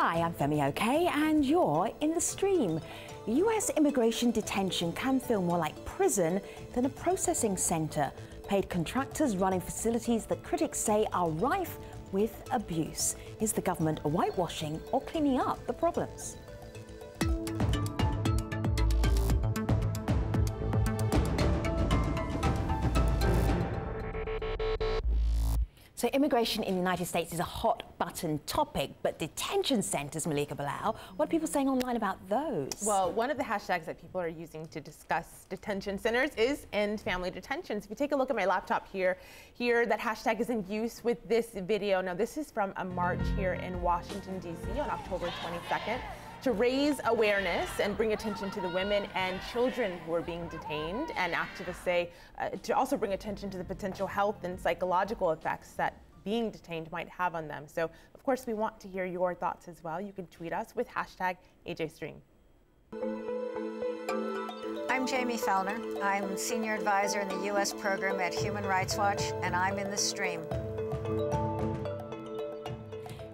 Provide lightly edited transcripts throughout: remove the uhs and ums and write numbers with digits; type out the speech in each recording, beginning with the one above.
Hi, I'm Femi OK, and you're in the stream. US immigration detention can feel more like prison than a processing centre. Paid contractors running facilities that critics say are rife with abuse. Is the government whitewashing or cleaning up the problems? So immigration in the United States is a hot-button topic, but detention centres, Malika Bilal, what are people saying online about those? Well, one of the hashtags that people are using to discuss detention centres is end family detentions. If you take a look at my laptop here, that hashtag is in use with this video. Now, this is from a march here in Washington, D.C. on October 22nd to raise awareness and bring attention to the women and children who are being detained. And activists say to also bring attention to the potential health and psychological effects that being detained might have on them. So, of course, we want to hear your thoughts as well. You can tweet us with hashtag AJStream. I'm Jamie Fellner. I'm Senior Advisor in the U.S. program at Human Rights Watch, and I'm in the stream.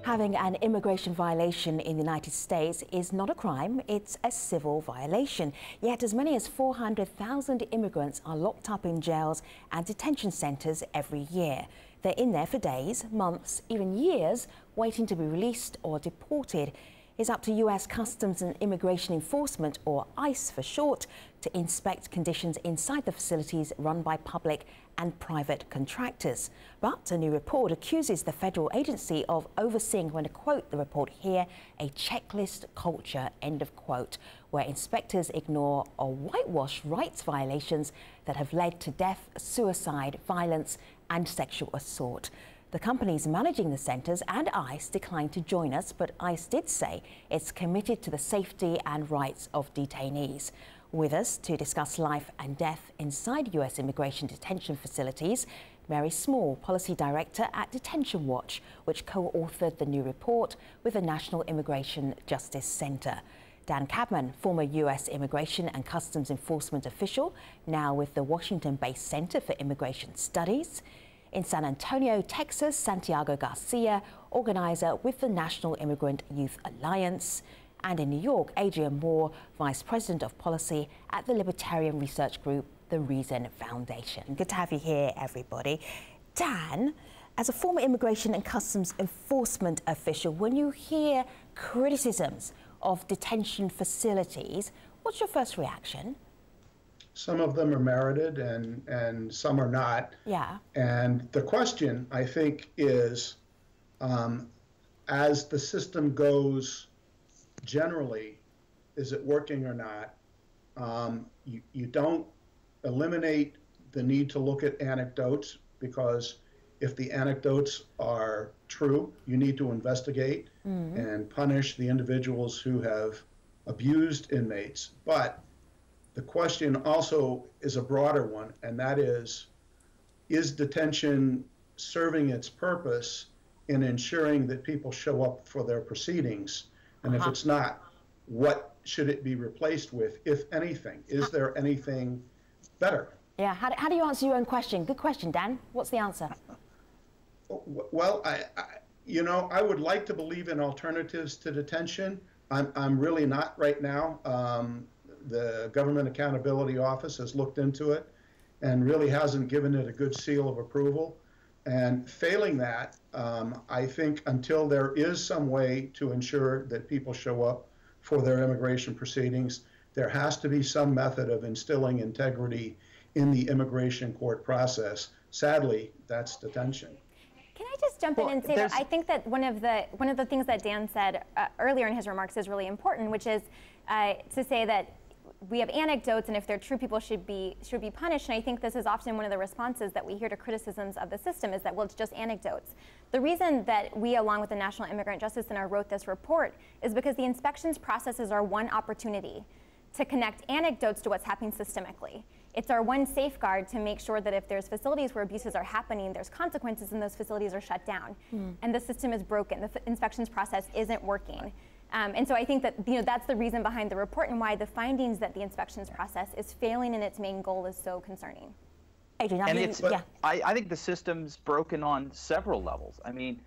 Having an immigration violation in the United States is not a crime, it's a civil violation. Yet as many as 400,000 immigrants are locked up in jails and detention centres every year. They're in there for days, months, even years, waiting to be released or deported. It's up to US Customs and Immigration Enforcement, or ICE for short, to inspect conditions inside the facilities run by public and private contractors. But a new report accuses the federal agency of overseeing, I'm going to quote the report here, a checklist culture, end of quote, where inspectors ignore or whitewash rights violations that have led to death, suicide, violence and sexual assault. The companies managing the centres and ICE declined to join us, but ICE did say it's committed to the safety and rights of detainees. With us to discuss life and death inside US immigration detention facilities, Mary Small, Policy Director at Detention Watch, which co-authored the new report with the National Immigration Justice Centre. Dan Cabman, former US Immigration and Customs Enforcement official, now with the Washington-based Center for Immigration Studies. In San Antonio, Texas, Santiago Garcia, organizer with the National Immigrant Youth Alliance. And in New York, Adrian Moore, Vice President of Policy at the libertarian research group, the Reason Foundation. Good to have you here, everybody. Dan, as a former Immigration and Customs Enforcement official, when you hear criticisms of detention facilities, what's your first reaction? Some of them are merited and some are not. Yeah. And the question, I think, is as the system goes generally, is it working or not? You don't eliminate the need to look at anecdotes, because if the anecdotes are true, you need to investigate and punish the individuals who have abused inmates. But the question also is a broader one, and that is detention serving its purpose in ensuring that people show up for their proceedings? And if it's not, what should it be replaced with, if anything? Is there anything better? Yeah, how do you answer your own question? Good question, Dan. What's the answer? Well, I would like to believe in alternatives to detention. I'm really not right now. The Government Accountability Office has looked into it and really hasn't given it a good seal of approval. And failing that, I think until there is some way to ensure that people show up for their immigration proceedings, there has to be some method of instilling integrity in the immigration court process. Sadly, that's detention. Can I just jump in and say that I think that one of the things that Dan said earlier in his remarks is really important, which is to say that we have anecdotes, and if they're true, people should be punished. And I think this is often one of the responses that we hear to criticisms of the system, is that, well, it's just anecdotes. The reason that we, along with the National Immigrant Justice Center, wrote this report is because the inspections processes are one opportunity to connect anecdotes to what's happening systemically. It's our one safeguard to make sure that if there's facilities where abuses are happening, there's consequences and those facilities are shut down. And the system is broken. The inspections process isn't working. And so I think that that's the reason behind the report and why the findings that the inspections process is failing in its main goal is so concerning. Adrian, I think the system's broken on several levels. I mean,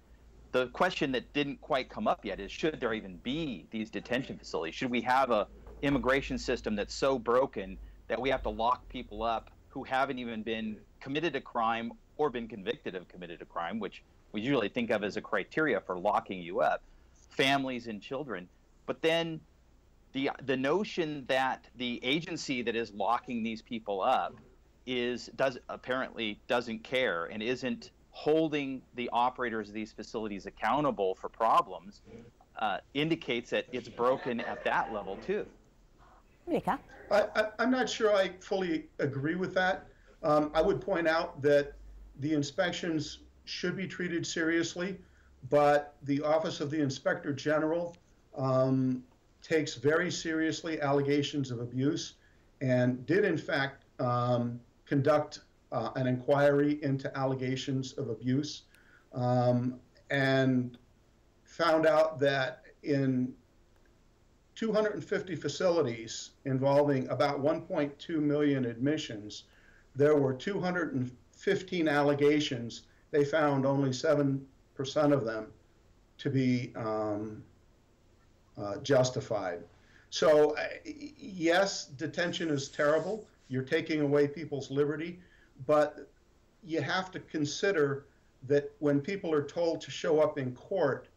the question that didn't quite come up yet is, should there even be these detention facilities? Should we have a immigration system that's so broken that we have to lock people up who haven't even been committed a crime or been convicted of committed a crime, which we usually think of as a criteria for locking you up, families and children? But then the notion that the agency that is locking these people up apparently doesn't care and isn't holding the operators of these facilities accountable for problems indicates that it's broken at that level too. Monica? I'm not sure I fully agree with that. I would point out that the inspections should be treated seriously, but the Office of the Inspector General takes very seriously allegations of abuse and did in fact conduct an inquiry into allegations of abuse and found out that in 250 facilities involving about 1.2 million admissions, there were 215 allegations. They found only 7% of them to be justified. So yes, detention is terrible. You're taking away people's liberty, but you have to consider that when people are told to show up in court,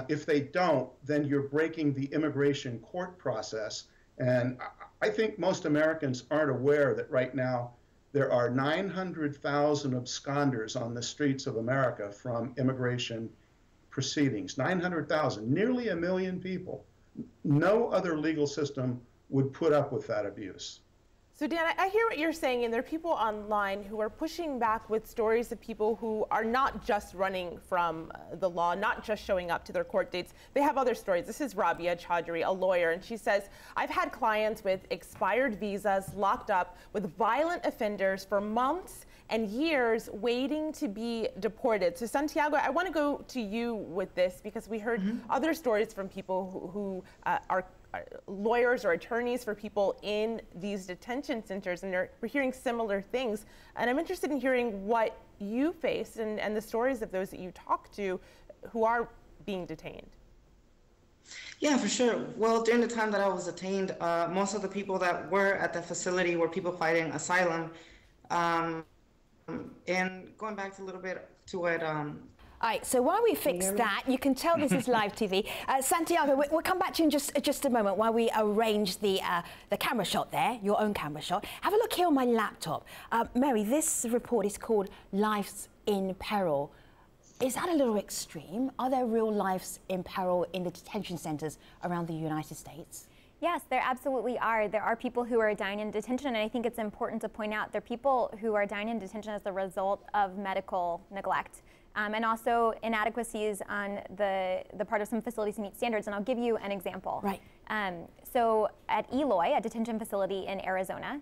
if they don't, then you're breaking the immigration court process. And I think most Americans aren't aware that right now there are 900,000 absconders on the streets of America from immigration proceedings. 900,000, nearly 1 million people. No other legal system would put up with that abuse. So Dan, I hear what you're saying, and there are people online who are pushing back with stories of people who are not just running from the law, not just showing up to their court dates. They have other stories. This is Rabia Chaudhry, a lawyer, and she says, I've had clients with expired visas locked up with violent offenders for months and years waiting to be deported. So Santiago, I want to go to you with this because we heard other stories from people who are lawyers or attorneys for people in these detention centers, and we're hearing similar things. And I'm interested in hearing what you face and the stories of those that you talk to who are being detained. Yeah, for sure. Well, during the time that I was detained, most of the people that were at the facility were people fighting asylum. And going back a little bit to what All right, so while we fix that, you can tell this is live TV. Santiago, we'll come back to you in just a moment while we arrange the camera shot there, your own camera shot. Have a look here on my laptop. Mary, this report is called Lives in Peril. Is that a little extreme? Are there real lives in peril in the detention centers around the United States? Yes, there absolutely are. There are people who are dying in detention, and I think it's important to point out there are people who are dying in detention as the result of medical neglect. And also inadequacies on the part of some facilities to meet standards. And I'll give you an example. Right. So at Eloy, a detention facility in Arizona,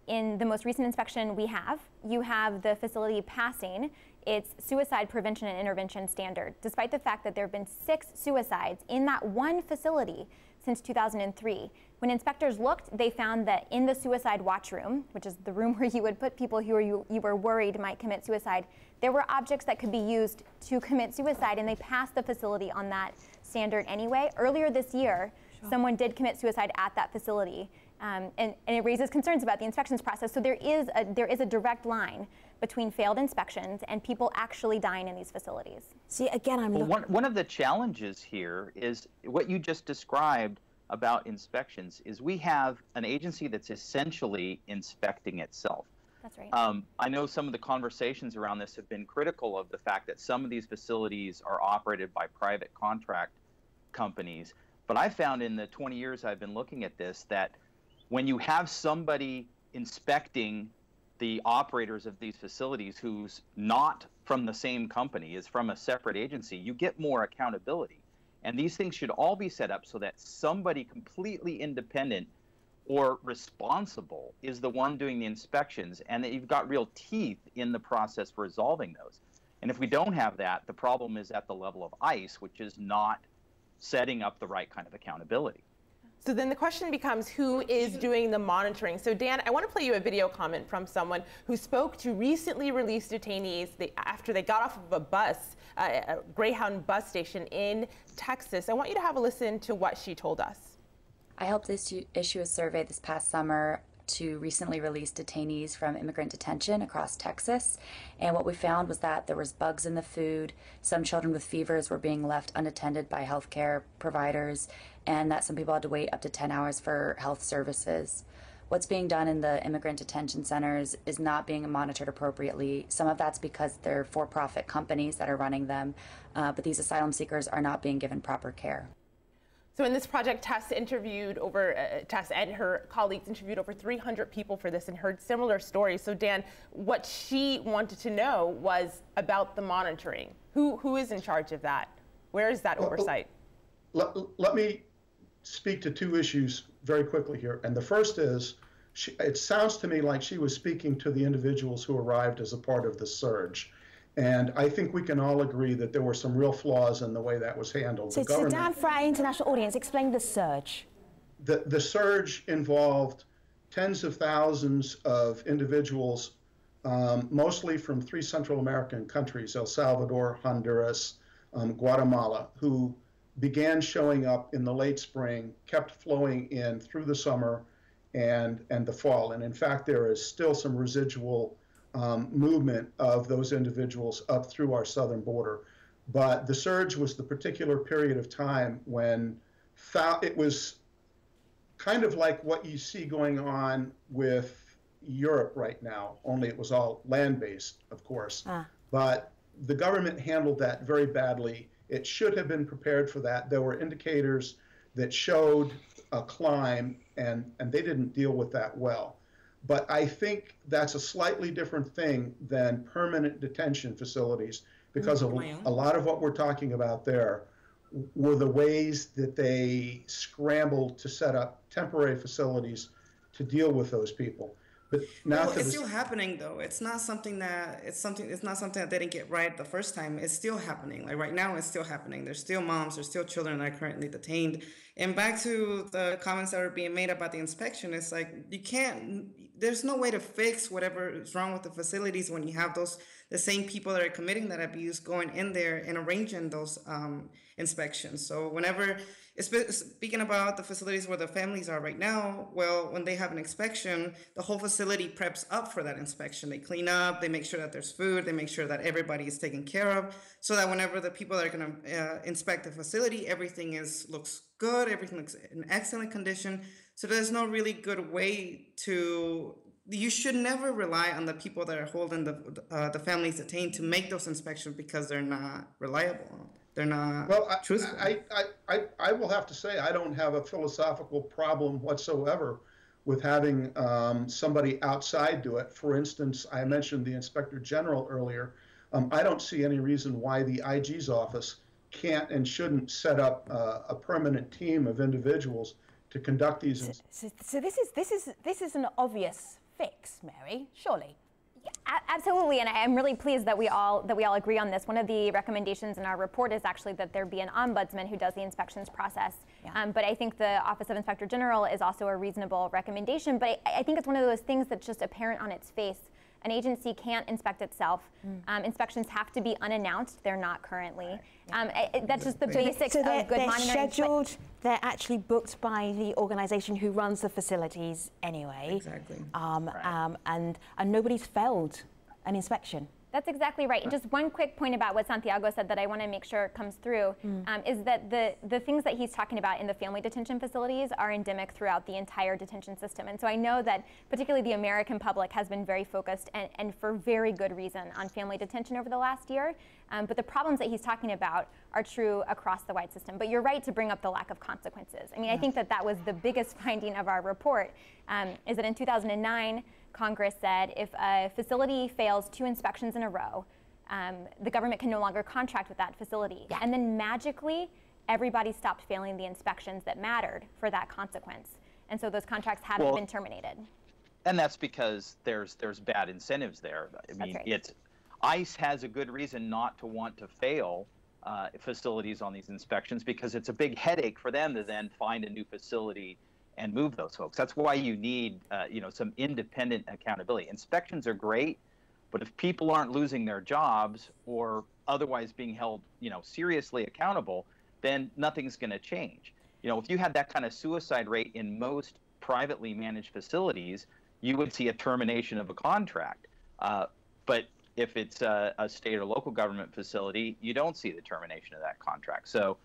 in the most recent inspection you have the facility passing its suicide prevention and intervention standard, despite the fact that there have been 6 suicides in that one facility since 2003. When inspectors looked, they found that in the suicide watch room, which is the room where you would put people who you were worried might commit suicide, there were objects that could be used to commit suicide, and they passed the facility on that standard anyway. Earlier this year, someone did commit suicide at that facility, and it raises concerns about the inspections process. So there is a direct line between failed inspections and people actually dying in these facilities. See, again, one of the challenges here is what you just described about inspections is we have an agency that's essentially inspecting itself. That's right. I know some of the conversations around this have been critical of the fact that some of these facilities are operated by private contract companies. But I found in the 20 years I've been looking at this that when you have somebody inspecting the operators of these facilities who's not from the same company, is from a separate agency, you get more accountability. And these things should all be set up so that somebody completely independent or responsible is the one doing the inspections, and that you've got real teeth in the process for resolving those. And if we don't have that, the problem is at the level of ICE, which is not setting up the right kind of accountability. So then the question becomes, who is doing the monitoring? So Dan, I want to play you a video comment from someone who spoke to recently released detainees after they got off of a bus, a Greyhound bus station in Texas. I want you to have a listen to what she told us. I helped issue a survey this past summer to recently released detainees from immigrant detention across Texas. And what we found was that there was bugs in the food, some children with fevers were being left unattended by healthcare providers, and that some people had to wait up to 10 hours for health services. What's being done in the immigrant detention centers is not being monitored appropriately. Some of that's because they're for-profit companies that are running them, but these asylum seekers are not being given proper care. So in this project, Tess and her colleagues interviewed over 300 people for this and heard similar stories. So Dan, what she wanted to know was about the monitoring. Who is in charge of that? Where is that oversight? Let me speak to two issues very quickly here. And the first is, it sounds to me like she was speaking to the individuals who arrived as a part of the surge. And I think we can all agree that there were some real flaws in the way that was handled. So Dan, for our international audience, explain the surge. The surge involved tens of thousands of individuals, mostly from 3 Central American countries, El Salvador, Honduras, Guatemala, who began showing up in the late spring, kept flowing in through the summer and the fall. And in fact, there is still some residual movement of those individuals up through our southern border. But the surge was the particular period of time when it was kind of like what you see going on with Europe right now, only it was all land-based, of course. But the government handled that very badly. It should have been prepared for that. There were indicators that showed a climb, and they didn't deal with that well. But I think that's a slightly different thing than permanent detention facilities, because a lot of what we're talking about there were the ways that they scrambled to set up temporary facilities to deal with those people. But now it's still happening though. It's not something that they didn't get right the first time. It's still happening. Like right now, it's still happening. There's still moms, there's still children that are currently detained. And back to the comments that are being made about the inspection, it's like there's no way to fix whatever is wrong with the facilities when you have the same people that are committing that abuse going in there and arranging those inspections. So whenever, speaking about the facilities where the families are right now, well, when they have an inspection, the whole facility preps up for that inspection. They clean up, they make sure that there's food, they make sure that everybody is taken care of, so that whenever the people that are going to inspect the facility, everything looks good, everything looks in excellent condition. So there's no really good way you should never rely on the people that are holding the families detained to make those inspections, because they're not reliable. They're not truthful. I will have to say I don't have a philosophical problem whatsoever with having somebody outside do it. For instance, I mentioned the Inspector General earlier. I don't see any reason why the IG's office can't and shouldn't set up a permanent team of individuals to conduct these. So this is an obvious fix, Mary, surely. Yeah, absolutely, and I'm really pleased that we all agree on this. One of the recommendations in our report is actually that there be an ombudsman who does the inspections process. Yeah. But I think the Office of Inspector General is also a reasonable recommendation. But I think it's one of those things that's just apparent on its face. An agency can't inspect itself. Inspections have to be unannounced. They're not currently. That's just the basics of good monitoring. They're scheduled. They're actually booked by the organization who runs the facilities anyway. Exactly. And nobody's failed an inspection. That's exactly right. And just one quick point about what Santiago said that I want to make sure comes through is that the things that he's talking about in the family detention facilities are endemic throughout the entire detention system. And so I know that particularly the American public has been very focused and for very good reason on family detention over the last year. But the problems that he's talking about are true across the white system. But you're right to bring up the lack of consequences. I mean, I think that was the biggest finding of our report, is that in 2009, Congress said if a facility fails 2 inspections in a row, the government can no longer contract with that facility. Yeah. And then magically, everybody stopped failing the inspections that mattered for that consequence. And so those contracts haven't been terminated. And that's because there's bad incentives there. I mean, ICE has a good reason not to want to fail facilities on these inspections, because it's a big headache for them to then find a new facility and move those folks. That's why you need some independent accountability. Inspections are great, but if people aren't losing their jobs or otherwise being held seriously accountable, then nothing's going to change. If you had that kind of suicide rate in most privately managed facilities, you would see a termination of a contract. But if it's a state or local government facility, you don't see the termination of that contract. So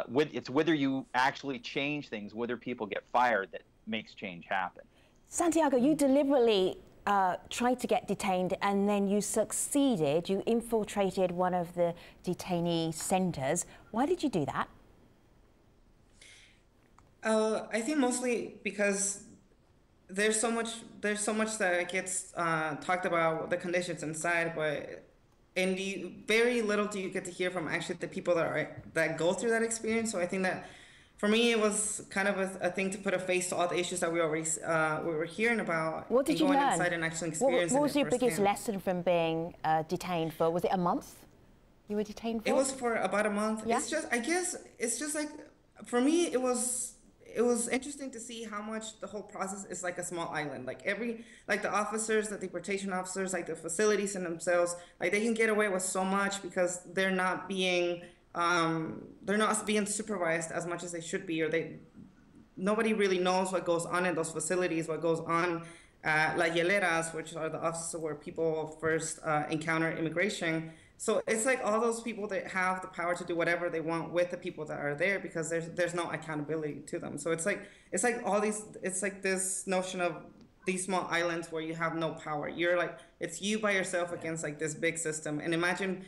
it's whether you actually change things, whether people get fired, that makes change happen. Santiago, you deliberately tried to get detained, and then you succeeded. You infiltrated one of the detainee centers. Why did you do that? I think mostly because there's so much that gets talked about the conditions inside, but very little do you get to hear from actually the people that go through that experience. So I think that for me it was kind of a thing to put a face to all the issues that we were hearing about. What did you learn? Inside and actually experiencing what was your biggest firsthand. lesson from being detained for? Was it a month? You were detained for? It was for about a month. Yeah? I guess it's just like, for me it was interesting to see how much the whole process is like a small island. Like the officers, the deportation officers, like the facilities in themselves, like they can get away with so much because they're not being supervised as much as they should be, or nobody really knows what goes on in those facilities, what goes on at La Hieleras, which are the offices where people first encounter immigration. So it's like all those people that have the power to do whatever they want with the people that are there, because there's no accountability to them. So it's like this notion of these small islands where you have no power. You're like, it's you by yourself against like this big system. And imagine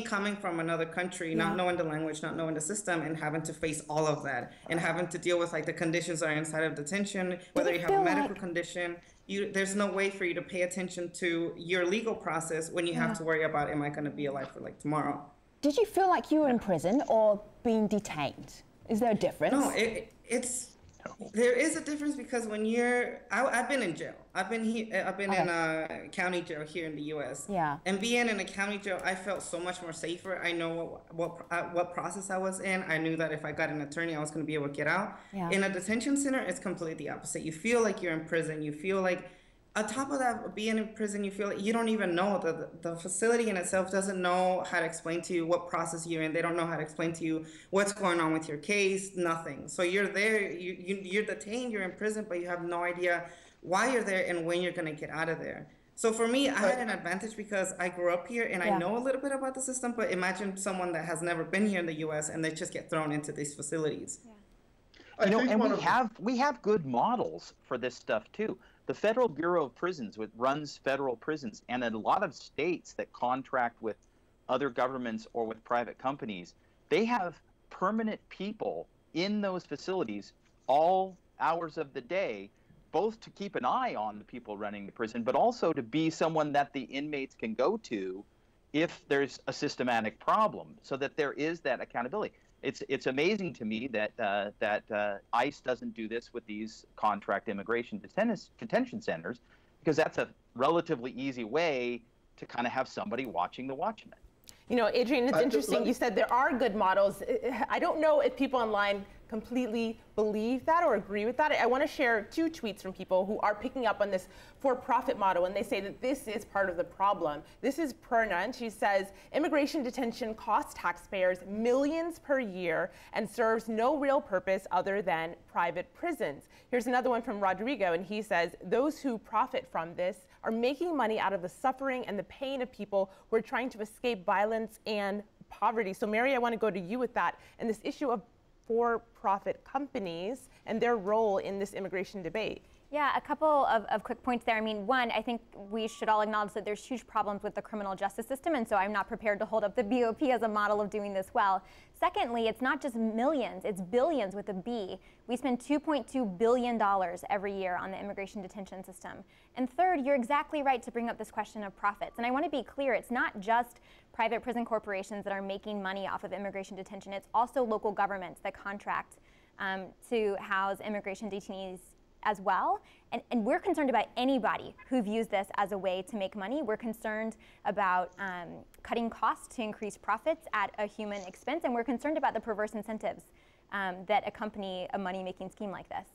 coming from another country, not knowing the language, not knowing the system, and having to face all of that, and having to deal with like the conditions that are inside of detention, whether you have a medical condition. There's no way for you to pay attention to your legal process when you have to worry about, am I going to be alive for like tomorrow? Did you feel like you were in prison or being detained? Is there a difference? No, there is a difference, because when I've been in jail. I've been in a county jail here in the U.S. Yeah. And being in a county jail, I felt so much more safer. I know what process I was in. I knew that if I got an attorney, I was going to be able to get out. Yeah. In a detention center, it's completely the opposite. You feel like you're in prison. You feel like, on top of that, being in prison, you feel like you don't even know. The facility in itself doesn't know how to explain to you what process you're in. They don't know how to explain to you what's going on with your case, nothing. So you're there, you're detained, you're in prison, but you have no idea why you're there and when you're going to get out of there. So for me, I had an advantage because I grew up here and I know a little bit about the system, but imagine someone that has never been here in the U.S. and they just get thrown into these facilities. Yeah. And we have good models for this stuff too. The Federal Bureau of Prisons, which runs federal prisons, and a lot of states that contract with other governments or with private companies, they have permanent people in those facilities all hours of the day, both to keep an eye on the people running the prison, but also to be someone that the inmates can go to if there's a systematic problem, so that there is that accountability. It's amazing to me that ICE doesn't do this with these contract immigration detention centers, because that's a relatively easy way to kind of have somebody watching the watchmen. You know, Adrian, it's interesting. You said there are good models. I don't know if people online completely believe that or agree with that. I want to share 2 tweets from people who are picking up on this for-profit model, and they say that this is part of the problem. This is Perna, and she says, immigration detention costs taxpayers millions per year and serves no real purpose other than private prisons. Here's another one from Rodrigo, and he says, those who profit from this are making money out of the suffering and the pain of people who are trying to escape violence and poverty. So Mary, I want to go to you with that, and this issue of for-profit companies and their role in this immigration debate. Yeah, a couple of quick points there. I mean, one, I think we should all acknowledge that there's huge problems with the criminal justice system, and so I'm not prepared to hold up the BOP as a model of doing this well. Secondly, it's not just millions, it's billions with a B. We spend $2.2 billion every year on the immigration detention system. And third, you're exactly right to bring up this question of profits. And I want to be clear, it's not just private prison corporations that are making money off of immigration detention, it's also local governments that contract to house immigration detainees as well. And we're concerned about anybody who views this as a way to make money. We're concerned about cutting costs to increase profits at a human expense, and we're concerned about the perverse incentives that accompany a money-making scheme like this.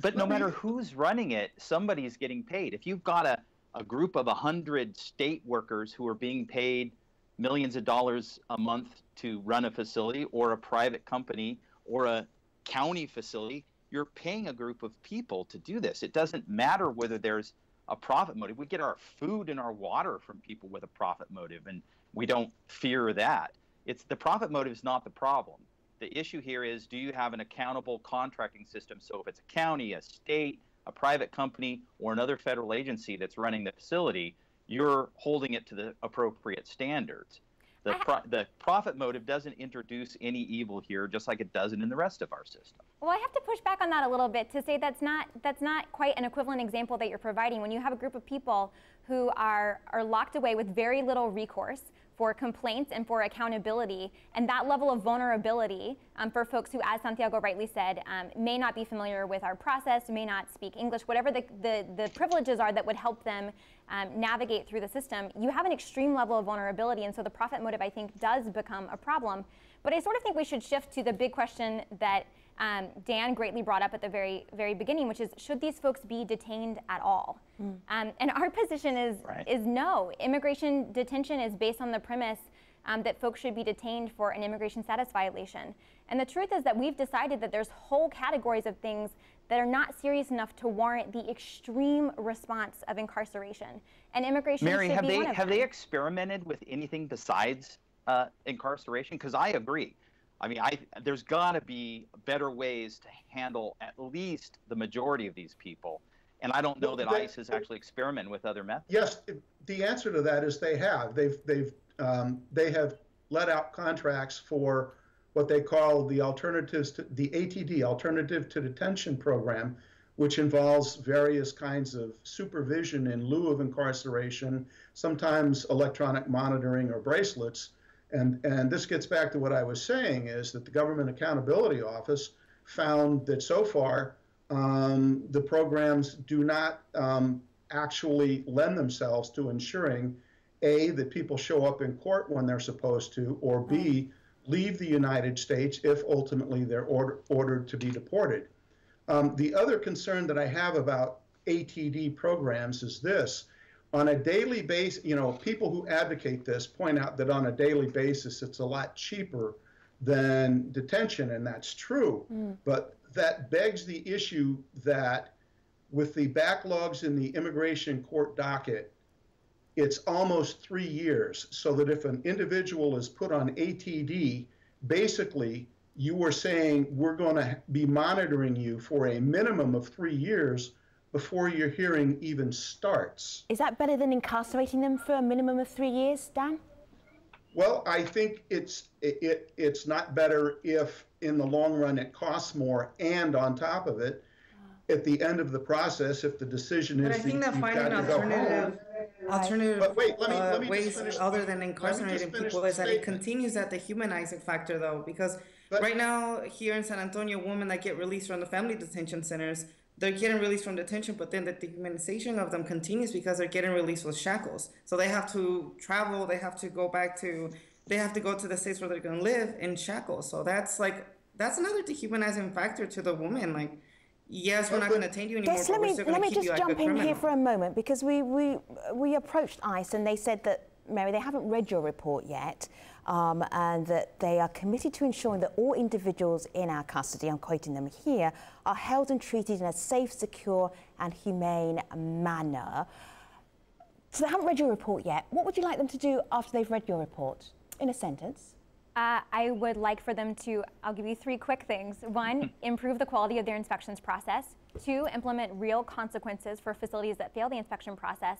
But no matter who's running it, somebody's getting paid. If you've got a group of 100 state workers who are being paid millions of dollars a month to run a facility, or a private company, or a county facility, you're paying a group of people to do this. It doesn't matter whether there's a profit motive. We get our food and our water from people with a profit motive, and we don't fear that. It's the profit motive is not the problem. The issue here is, do you have an accountable contracting system? So if it's a county, a state, a private company, or another federal agency that's running the facility, you're holding it to the appropriate standards. The profit motive doesn't introduce any evil here, just like it doesn't in the rest of our system. Well, I have to push back on that a little bit to say that's not quite an equivalent example that you're providing. When you have a group of people who are locked away with very little recourse for complaints and for accountability, and that level of vulnerability for folks who, as Santiago rightly said, may not be familiar with our process, may not speak English, whatever the privileges are that would help them navigate through the system, you have an extreme level of vulnerability, and so the profit motive, I think, does become a problem. But I sort of think we should shift to the big question that Dan greatly brought up at the very beginning, which is, should these folks be detained at all? And our position is no. Immigration detention is based on the premise that folks should be detained for an immigration status violation. And the truth is that we've decided that there's whole categories of things that are not serious enough to warrant the extreme response of incarceration. And immigration should be one of them. Have they experimented with anything besides incarceration? Because I agree. I mean, there's got to be better ways to handle at least the majority of these people. And I don't know that ICE has actually experimented with other methods. Yes, the answer to that is they have. They have let out contracts for what they call the alternatives to the ATD, Alternative to Detention Program, which involves various kinds of supervision in lieu of incarceration, sometimes electronic monitoring or bracelets. And this gets back to what I was saying, is that the Government Accountability Office found that so far the programs do not actually lend themselves to ensuring, A, that people show up in court when they're supposed to, or B, leave the United States if ultimately they're ordered to be deported. The other concern that I have about ATD programs is this. On a daily basis, you know, people who advocate this point out that on a daily basis it's a lot cheaper than detention, and that's true. But that begs the issue that with the backlogs in the immigration court docket, it's almost 3 years. So that if an individual is put on ATD, basically you were saying we're going to be monitoring you for a minimum of 3 years before your hearing even starts. Is that better than incarcerating them for a minimum of 3 years, Dan? Well, I think it's not better if in the long run it costs more, and on top of it, at the end of the process, if the decision is I think that finding alternative ways other than incarcerating people is that it continues that dehumanizing factor, though, because right now here in San Antonio, women that get released from the family detention centers, they're getting released from detention, but then the dehumanization of them continues because they're getting released with shackles. So they have to travel, they have to go to the states where they're going to live in shackles. So that's another dehumanizing factor to the woman. Like, yes, we're not going to detain you anymore, but we're still going to keep you like a criminal. Let me just jump in here for a moment, because we approached ICE and they said that, Mary, they haven't read your report yet, and that they are committed to ensuring that all individuals in our custody, I'm quoting them here, are held and treated in a safe, secure and humane manner. So they haven't read your report yet. What would you like them to do after they've read your report? In a sentence. I would like for them to, I'll give you 3 quick things. 1, improve the quality of their inspections process. 2, implement real consequences for facilities that fail the inspection process.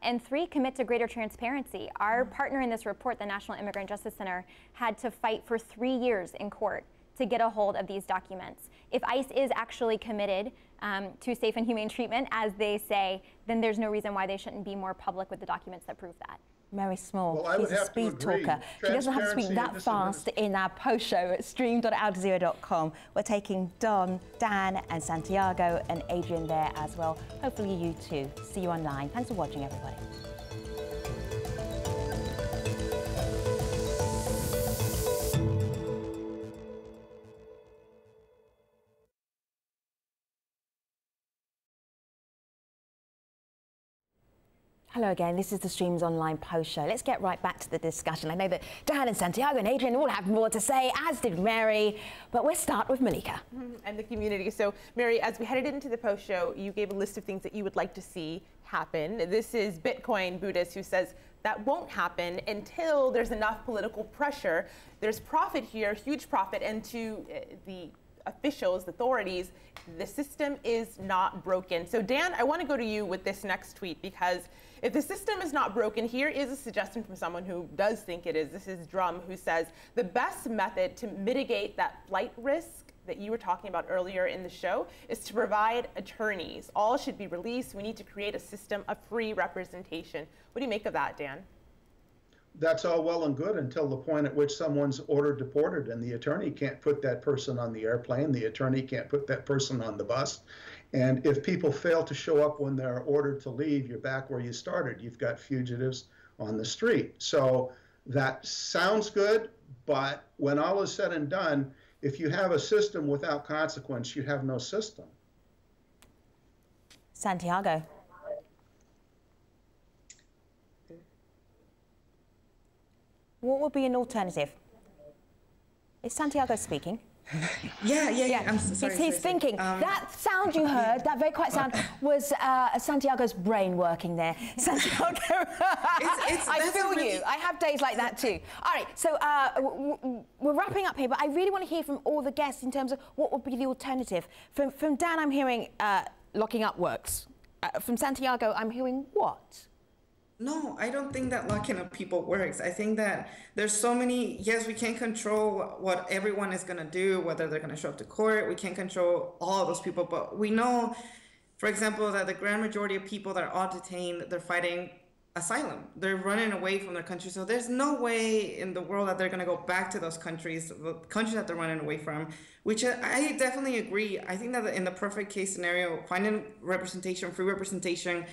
And 3, commit to greater transparency. Our partner in this report, the National Immigrant Justice Center, had to fight for 3 years in court to get a hold of these documents. If ICE is actually committed to safe and humane treatment, as they say, then there's no reason why they shouldn't be more public with the documents that prove that. Mary Small, Well, she's a speed talker. She doesn't have to speak that fast in our post show at stream.aljazeera.com. We're taking Don, Dan and Santiago and Adrian there as well. Hopefully you too. See you online. Thanks for watching, everybody. Hello again, this is the Streams Online post show. Let's get right back to the discussion. I know that Dan and Santiago and Adrian all have more to say, as did Mary, but we'll start with Malika. And the community. So, Mary, as we headed into the post show, you gave a list of things that you would like to see happen. This is Bitcoin Buddhist who says that won't happen until there's enough political pressure. There's profit here, huge profit, and to the officials, authorities, the system is not broken. So Dan, I want to go to you with this next tweet, because if the system is not broken, here is a suggestion from someone who does think it is. This is Drum, who says the best method to mitigate that flight risk that you were talking about earlier in the show is to provide attorneys. All should be released. We need to create a system of free representation. What do you make of that, Dan? That's all well and good until the point at which someone's ordered deported and the attorney can't put that person on the airplane, the attorney can't put that person on the bus. And if people fail to show up when they're ordered to leave, you're back where you started. You've got fugitives on the street. So that sounds good, but when all is said and done, if you have a system without consequence, you have no system. Santiago. What would be an alternative? Is Santiago speaking? Yeah. I'm sorry. He's thinking. That sound you heard, that very quiet sound, was Santiago's brain working there. Santiago, I feel you. I have days like that too. All right, so we're wrapping up here, but I really want to hear from all the guests in terms of what would be the alternative. From Dan, I'm hearing locking up works. From Santiago, I'm hearing what? No, I don't think that locking up people works. I think that there's so many, yes, we can't control what everyone is going to do, whether they're going to show up to court. We can't control all of those people, but we know, for example, that the grand majority of people that are all detained, they're fighting asylum. They're running away from their country. So there's no way in the world that they're going to go back to those countries, the countries that they're running away from, which I definitely agree. I think that in the perfect case scenario, finding representation, free representation,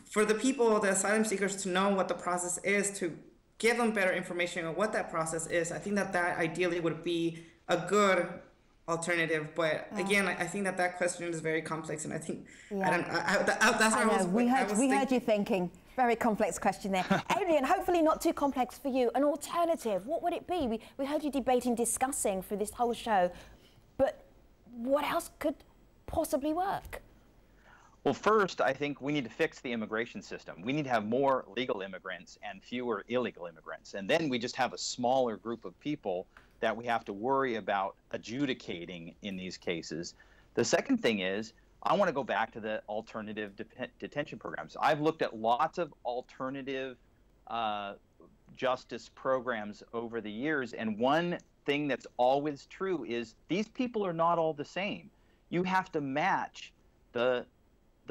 for the people, the asylum seekers, to know what the process is, to give them better information on what that process is. I think that ideally would be a good alternative. But again, I think that question is very complex, and I think that's what we heard you thinking. Very complex question there. Adrian, hopefully not too complex for you. An alternative, what would it be? We heard you debating, discussing for this whole show, but what else could possibly work? Well, first, I think we need to fix the immigration system. We need to have more legal immigrants and fewer illegal immigrants. And then we just have a smaller group of people that we have to worry about adjudicating in these cases. The second thing is, I want to go back to the alternative detention programs. I've looked at lots of alternative justice programs over the years, and one thing that's always true is these people are not all the same. You have to match the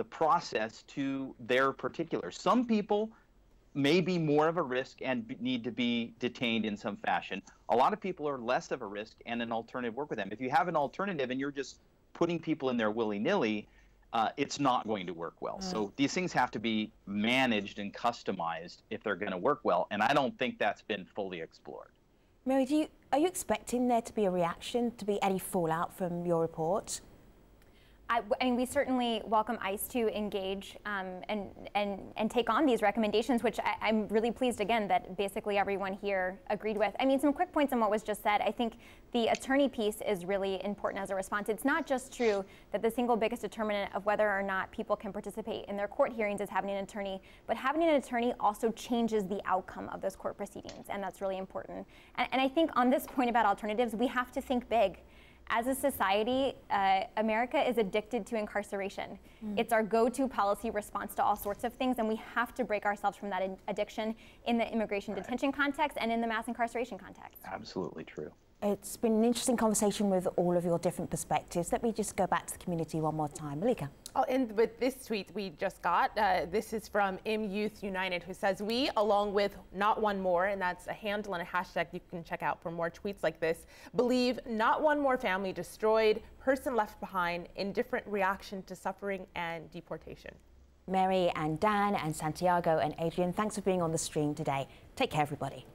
process to their particulars. Some people may be more of a risk and need to be detained in some fashion. A lot of people are less of a risk, and an alternative work with them. If you have an alternative and you're just putting people in there willy-nilly, it's not going to work well. So these things have to be managed and customized if they're going to work well, and I don't think that's been fully explored. Mary, are you expecting there to be a reaction, to be any fallout from your report? I mean, we certainly welcome ICE to engage and take on these recommendations, which I'm really pleased, again, that basically everyone here agreed with. I mean, some quick points on what was just said. I think the attorney piece is really important as a response. It's not just true that the single biggest determinant of whether or not people can participate in their court hearings is having an attorney, but having an attorney also changes the outcome of those court proceedings, and that's really important. And I think on this point about alternatives, we have to think big. As a society, America is addicted to incarceration. It's our go-to policy response to all sorts of things, and we have to break ourselves from that addiction in the immigration detention context and in the mass incarceration context. Absolutely true. It's been an interesting conversation with all of your different perspectives. Let me just go back to the community one more time. Malika. I'll end with this tweet we just got. This is from Youth United, who says, "We, along with Not One More," and that's a handle and a hashtag you can check out for more tweets like this, "believe not one more family destroyed, person left behind, indifferent reaction to suffering and deportation." Mary and Dan and Santiago and Adrian, thanks for being on the stream today. Take care, everybody.